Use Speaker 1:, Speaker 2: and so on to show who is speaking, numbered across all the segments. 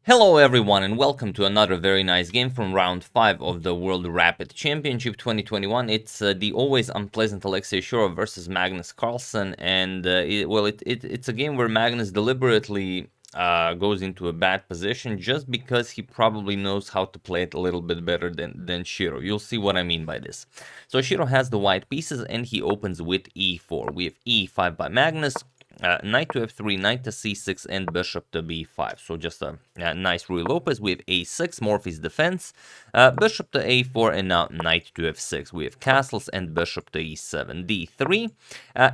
Speaker 1: Hello everyone and welcome to another very nice game from round 5 of the World Rapid Championship 2021. It's the always unpleasant Alexei Shirov versus Magnus Carlsen, and it's a game where Magnus deliberately goes into a bad position just because he probably knows how to play it a little bit better than Shirov. You'll see what I mean by this. So Shirov has the white pieces and he opens with e4. We have e5 by Magnus. Knight to f3, knight to c6, and bishop to b5. So just a nice Rui Lopez. We have a6, Morphy's defense, bishop to a4, and now knight to f6. We have castles and bishop to e7, d3,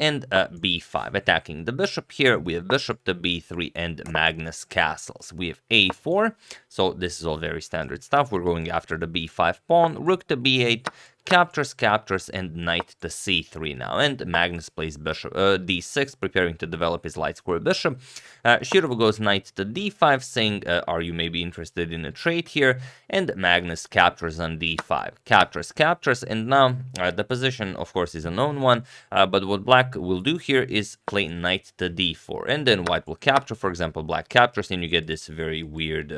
Speaker 1: and b5. Attacking the bishop here, we have bishop to b3 and Magnus castles. We have a4, so this is all very standard stuff. We're going after the b5 pawn, rook to b8, captures, and knight to c3 now. And Magnus plays bishop d6, preparing to develop his light square bishop. Shirov goes knight to d5, saying, are you maybe interested in a trade here? And Magnus captures on d5. Captures, and now the position, of course, is a known one, but what black will do here is play knight to d4, and then white will capture. For example, black captures, and you get this very weird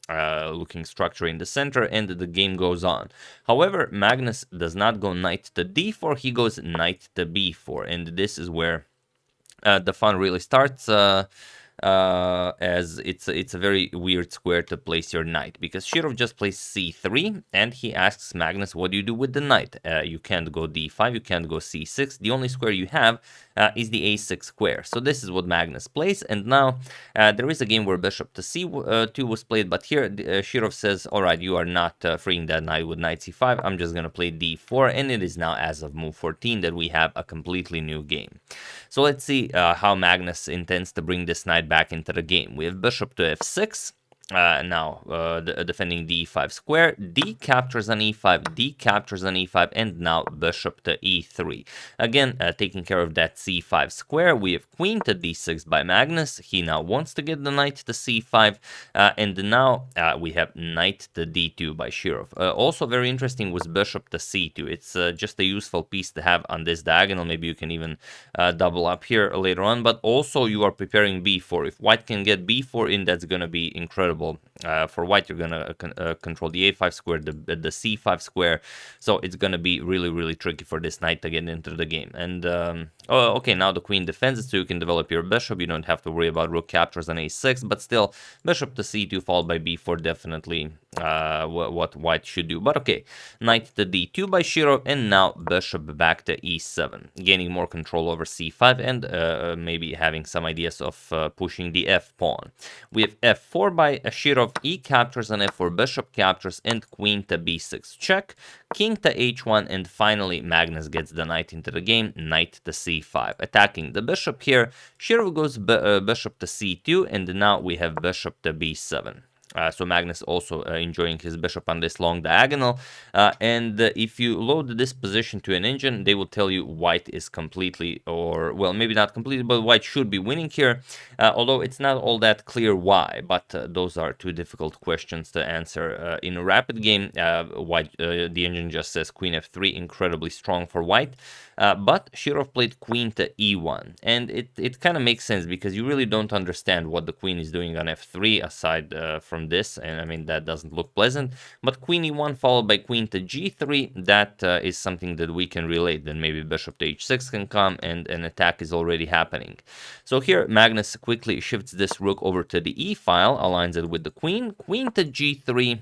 Speaker 1: looking structure in the center, and the game goes on. However, Magnus does not go knight to d4, he goes knight to b4, and this is where the fun really starts, as it's a very weird square to place your knight, because Shirov just plays c3, and he asks Magnus, what do you do with the knight? You can't go d5, you can't go c6, the only square you have is the a6 square. So this is what Magnus plays, and now there is a game where bishop to c2 was played, but here Shirov says, alright, you are not freeing that knight with knight c5, I'm just gonna play d4, and it is now as of move 14 that we have a completely new game. So let's see how Magnus intends to bring this knight back into the game. We have bishop to f6. Defending the e5 square, d captures on e5, d captures on e5, and now bishop to e3. Again, taking care of that c5 square, we have queen to d6 by Magnus. He now wants to get the knight to c5, and now we have knight to d2 by Shirov. Also very interesting was bishop to c2. It's just a useful piece to have on this diagonal. Maybe you can even double up here later on, but also you are preparing b4. If white can get b4 in, that's going to be incredible. For white, you're gonna control the a5 square, the c5 square, so it's gonna be really tricky for this knight to get into the game. And okay, now the queen defends it, so you can develop your bishop. You don't have to worry about rook captures on a6, but still, bishop to c2 followed by b4, definitely what white should do. But okay, knight to d2 by Shirov, and now bishop back to e7, gaining more control over c5, and maybe having some ideas of pushing the f pawn. We have f4 by Shirov, e captures on f4, bishop captures, and queen to b6 check, king to h1, and finally Magnus gets the knight into the game, knight to c5. Attacking the bishop here, Shirov goes bishop to c2, and now we have bishop to b7. So Magnus also enjoying his bishop on this long diagonal, and if you load this position to an engine, they will tell you white is completely, or well, maybe not completely, but white should be winning here, although it's not all that clear why, but those are two difficult questions to answer. In a rapid game, white, the engine just says queen f3, incredibly strong for white, but Shirov played queen to e1, and it kind of makes sense because you really don't understand what the queen is doing on f3 aside from this, and I mean that doesn't look pleasant. But queen e1 followed by queen to g3, that is something that we can relate. Then maybe bishop to h6 can come, and an attack is already happening. So here Magnus quickly shifts this rook over to the e file, aligns it with the queen to g3.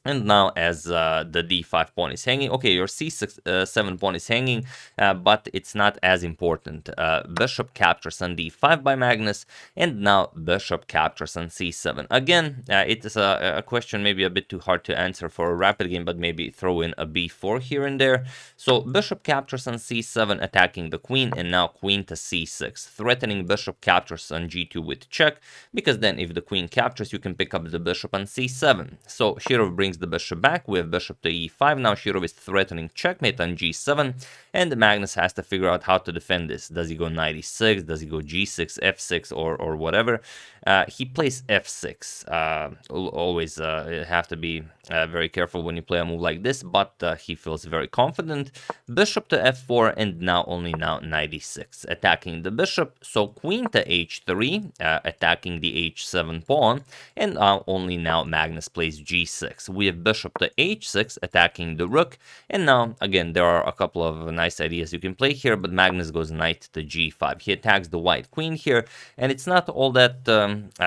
Speaker 1: And now as the d5 pawn is hanging, okay, your c7 pawn is hanging, but it's not as important. Bishop captures on d5 by Magnus, and now bishop captures on c7. Again, it is a question maybe a bit too hard to answer for a rapid game, but maybe throw in a b4 here and there. So bishop captures on c7, attacking the queen, and now queen to c6, threatening bishop captures on g2 with check, because then if the queen captures, you can pick up the bishop on c7. So Shirov brings the bishop back. We have bishop to e5. Now Shirov is threatening checkmate on g7, and Magnus has to figure out how to defend this. Does he go knight e6? Does he go g6, f6, or whatever? He plays f6. Always have to be very careful when you play a move like this, but he feels very confident. Bishop to f4, and now knight e6, attacking the bishop. So queen to h3, attacking the h7 pawn, and now Magnus plays g6. We have bishop to h6, attacking the rook, and now again there are a couple of nice ideas you can play here, but Magnus goes knight to g5. He attacks the white queen here, and it's not all that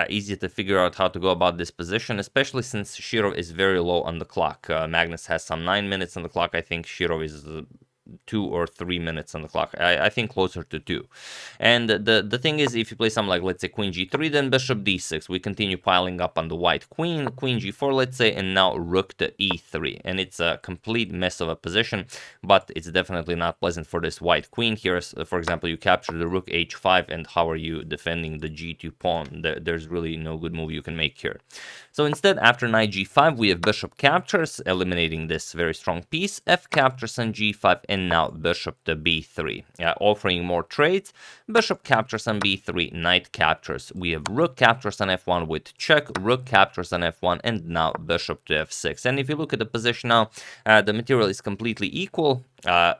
Speaker 1: easy to figure out how to go about this position, especially since Shirov is very low on the clock. Magnus has some 9 minutes on the clock. I think Shirov is 2 or 3 minutes on the clock. I think closer to 2. And the thing is, if you play something like, let's say, queen g3, then bishop d6, we continue piling up on the white queen, queen g4, let's say, and now rook to e3. And it's a complete mess of a position, but it's definitely not pleasant for this white queen here. For example, you capture the rook h5, and how are you defending the g2 pawn? There's really no good move you can make here. So instead, after knight g5, we have bishop captures, eliminating this very strong piece, f captures on g5, and now bishop to b3, offering more trades. Bishop captures on b3, knight captures. We have rook captures on f1 with check, rook captures on f1, and now bishop to f6. And if you look at the position now, the material is completely equal.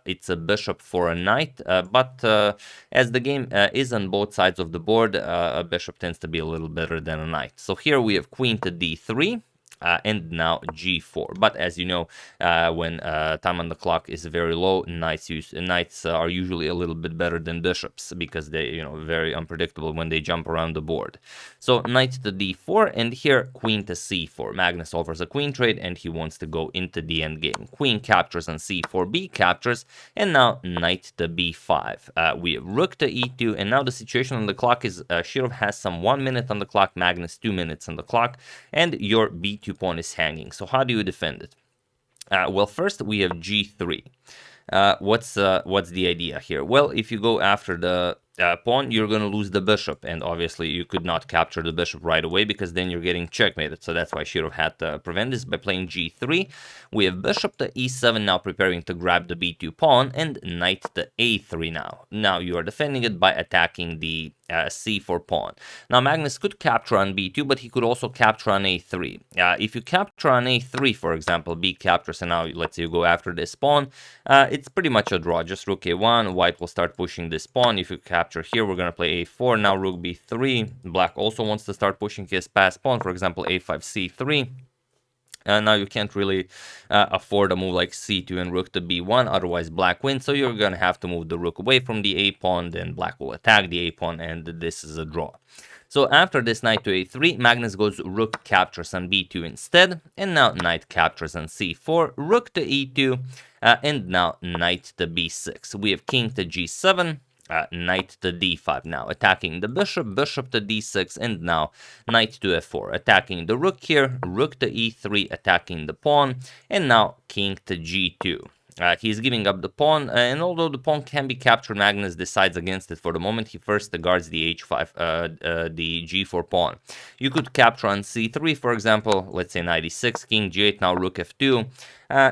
Speaker 1: It's a bishop for a knight, but as the game is on both sides of the board, a bishop tends to be a little better than a knight. So here we have queen to d3. And now g4. But as you know, when time on the clock is very low, knights are usually a little bit better than bishops, because they, very unpredictable when they jump around the board. So knight to d4, and here queen to c4. Magnus offers a queen trade, and he wants to go into the endgame. Queen captures on c4, b captures, and now knight to b5. We have rook to e2, and now the situation on the clock is Shirov has some 1 minute on the clock, Magnus 2 minutes on the clock, and your b2 pawn is hanging. So how do you defend it? Well, first we have g3. What's the idea here? Well, if you go after the pawn, you're going to lose the bishop, and obviously you could not capture the bishop right away, because then you're getting checkmated. So that's why Shirov had to prevent this by playing g3. We have bishop to e7 now, preparing to grab the b2 pawn, and knight to a3 now. Now you are defending it by attacking the c4 pawn. Now Magnus could capture on b2, but he could also capture on a3. If you capture on a3, for example, b captures, and now let's say you go after this pawn, it's pretty much a draw. Just rook a1, white will start pushing this pawn. If you capture here, we're going to play a4, now rook b3. Black also wants to start pushing his passed pawn, for example, a5, c3. Now you can't really afford a move like c2 and rook to b1, otherwise black wins, so you're going to have to move the rook away from the a pawn, then black will attack the a pawn, and this is a draw. So after this knight to a3, Magnus goes rook captures on b2 instead, and now knight captures on c4, rook to e2, and now knight to b6. We have king to g7, knight to d5 now, attacking the bishop, bishop to d6, and now knight to f4, attacking the rook here, rook to e3, attacking the pawn, and now king to g2. He's giving up the pawn, and although the pawn can be captured, Magnus decides against it for the moment. He first guards the h5, the g4 pawn. You could capture on c3, for example, let's say knight e6, king g8, now rook f2.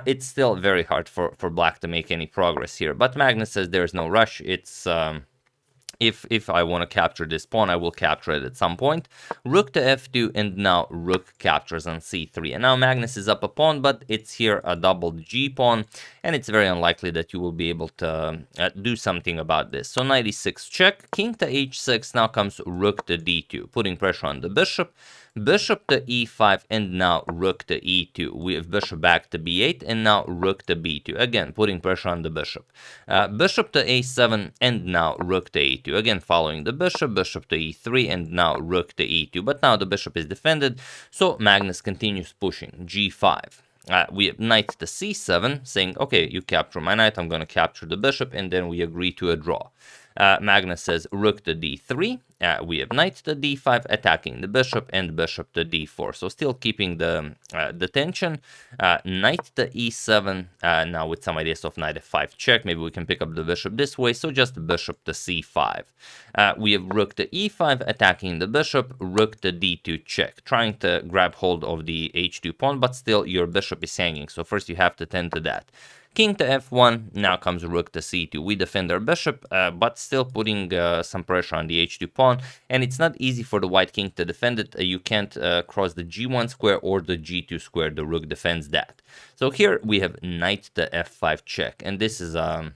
Speaker 1: It's still very hard for black to make any progress here, but Magnus says there's no rush. It's if I want to capture this pawn, I will capture it at some point. Rook to f2, and now rook captures on c3. And now Magnus is up a pawn, but it's here a doubled g pawn, and it's very unlikely that you will be able to do something about this. So knight e6 check, king to h6, now comes rook to d2, putting pressure on the bishop. Bishop to e5, and now rook to e2. We have bishop back to b8, and now rook to b2. Again, putting pressure on the bishop. Bishop to a7, and now rook to e2. Again, following the bishop, bishop to e3, and now rook to e2. But now the bishop is defended, so Magnus continues pushing. g5. We have knight to c7, saying, okay, you capture my knight, I'm going to capture the bishop, and then we agree to a draw. Magnus says rook to d3, we have knight to d5, attacking the bishop, and bishop to d4. So still keeping the tension. Knight to e7, now with some ideas of knight f5 check, maybe we can pick up the bishop this way, so just bishop to c5. We have rook to e5, attacking the bishop, rook to d2 check, trying to grab hold of the h2 pawn, but still your bishop is hanging, so first you have to tend to that. King to f1, now comes rook to c2. We defend our bishop, but still putting some pressure on the h2 pawn, and it's not easy for the white king to defend it. You can't cross the g1 square or the g2 square. The rook defends that. So here we have knight to f5 check, and this is a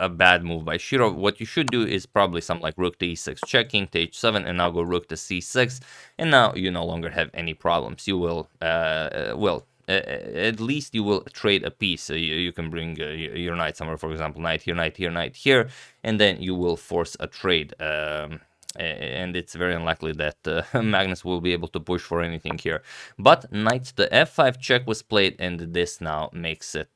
Speaker 1: bad move by Shirov. What you should do is probably something like rook to e6 check, king to h7, and now go rook to c6, and now you no longer have any problems. You will, at least you will trade a piece. So you can bring your knight somewhere, for example, knight here, knight here, knight here, and then you will force a trade. And it's very unlikely that Magnus will be able to push for anything here. But knight to f5 check was played, and this now makes it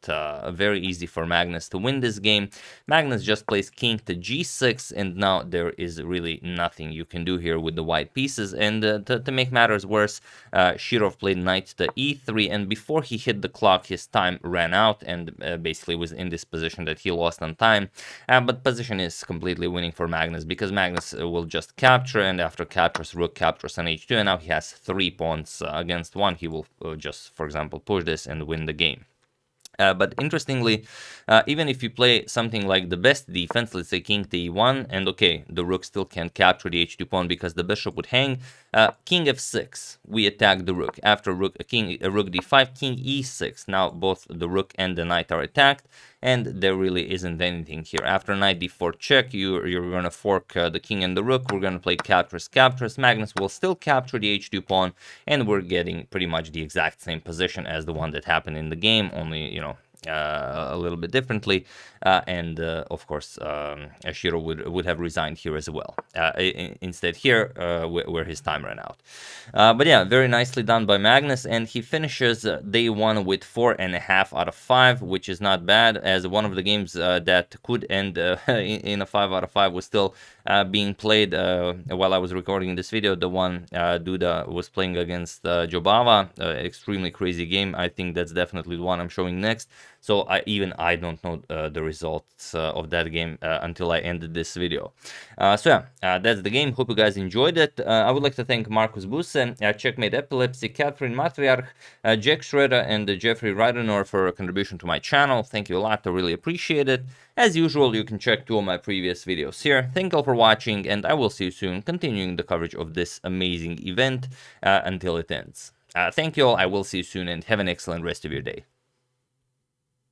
Speaker 1: very easy for Magnus to win this game. Magnus just plays king to g6, and now there is really nothing you can do here with the white pieces. And to make matters worse, Shirov played knight to e3, and before he hit the clock, his time ran out, and basically was in this position that he lost on time. But position is completely winning for Magnus, because Magnus will just capture, and after captures, rook captures on h2, and now he has 3 pawns against 1. He will just, for example, push this and win the game. But interestingly, even if you play something like the best defense, let's say king to e1, and okay, the rook still can't capture the h2 pawn because the bishop would hang. King f6, we attack the rook. After rook d5, king e6. Now both the rook and the knight are attacked, and there really isn't anything here. After knight d4 check, you're going to fork the king and the rook. We're going to play captures, captures. Magnus will still capture the h2 pawn, and we're getting pretty much the exact same position as the one that happened in the game, only, you know, a little bit differently, and of course Shiro would have resigned here as well, instead here where his time ran out. But yeah, very nicely done by Magnus, and he finishes day 1 with 4.5 out of 5, which is not bad, as one of the games that could end in a 5 out of 5 was still being played while I was recording this video. The one Duda was playing against Jobava, extremely crazy game. I think that's definitely the one I'm showing next. So I don't know the results of that game until I ended this video. So yeah, that's the game. Hope you guys enjoyed it. I would like to thank Marcus Busse, Checkmate Epilepsy, Catherine Matriarch, Jack Schroeder, and Jeffrey Rydenor for a contribution to my channel. Thank you a lot. I really appreciate it. As usual, you can check 2 of my previous videos here. Thank you all for watching, and I will see you soon, continuing the coverage of this amazing event until it ends. Thank you all. I will see you soon, and have an excellent rest of your day.